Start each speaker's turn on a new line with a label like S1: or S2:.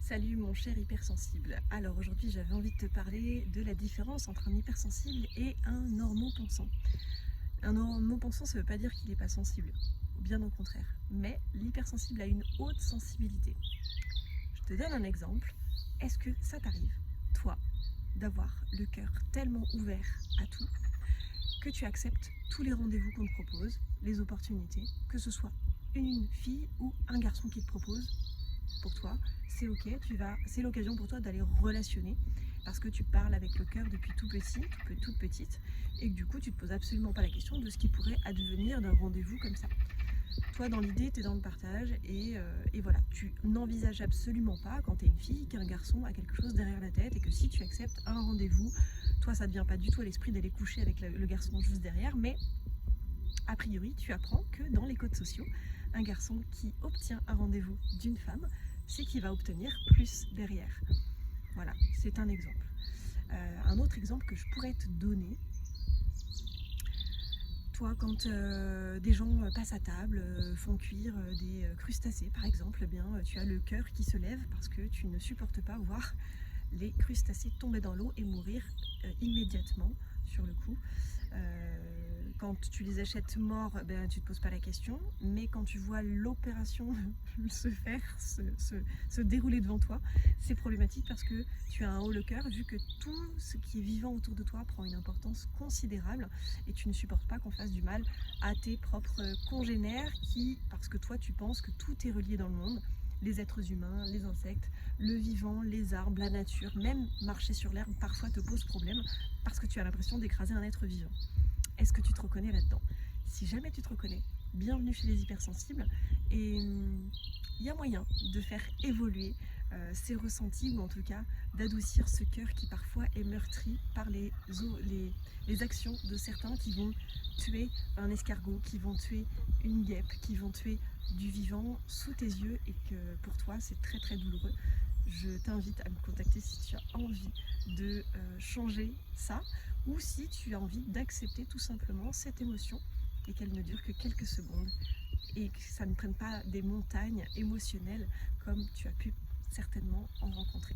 S1: Salut mon cher hypersensible. Alors aujourd'hui j'avais envie de te parler de la différence entre un hypersensible et un normopensant. Un normopensant, ça ne veut pas dire qu'il n'est pas sensible, bien au contraire. Mais l'hypersensible a une haute sensibilité. Je te donne un exemple. Est-ce que ça t'arrive, toi, d'avoir le cœur tellement ouvert à tout que tu acceptes tous les rendez-vous qu'on te propose, les opportunités, que ce soit une fille ou un garçon qui te propose? Pour toi, c'est ok, c'est l'occasion pour toi d'aller relationner parce que tu parles avec le cœur depuis tout petit, toute petite, et que du coup tu te poses absolument pas la question de ce qui pourrait advenir d'un rendez-vous comme ça. Toi, dans l'idée, tu es dans le partage et voilà, tu n'envisages absolument pas, quand tu es une fille, qu'un garçon a quelque chose derrière la tête et que si tu acceptes un rendez-vous, toi, ça ne te vient pas du tout à l'esprit d'aller coucher avec le garçon juste derrière, mais a priori, tu apprends que dans les codes sociaux, un garçon qui obtient un rendez-vous d'une femme, c'est qu'il va obtenir plus derrière. Voilà, c'est un exemple. Un autre exemple que je pourrais te donner, toi, quand des gens passent à table, font cuire des crustacés par exemple, eh bien, tu as le cœur qui se lève parce que tu ne supportes pas voir les crustacés tomber dans l'eau et mourir immédiatement sur le coup. Quand tu les achètes morts, ben, tu ne te poses pas la question, mais quand tu vois l'opération se faire, se dérouler devant toi, c'est problématique parce que tu as un haut le cœur, vu que tout ce qui est vivant autour de toi prend une importance considérable et tu ne supportes pas qu'on fasse du mal à tes propres congénères parce que toi tu penses que tout est relié dans le monde, les êtres humains, les insectes, le vivant, les arbres, la nature, même marcher sur l'herbe parfois te pose problème parce que tu as l'impression d'écraser un être vivant. Est-ce que tu te reconnais là-dedans? Si jamais tu te reconnais, bienvenue chez les hypersensibles et il y a moyen de faire évoluer ces ressentis ou en tout cas d'adoucir ce cœur qui parfois est meurtri par les actions de certains qui vont tuer un escargot, qui vont tuer une guêpe, qui vont tuer du vivant sous tes yeux et que pour toi c'est très très douloureux. Je t'invite à me contacter si tu as envie de changer ça ou si tu as envie d'accepter tout simplement cette émotion et qu'elle ne dure que quelques secondes et que ça ne prenne pas des montagnes émotionnelles comme tu as pu certainement en rencontrer.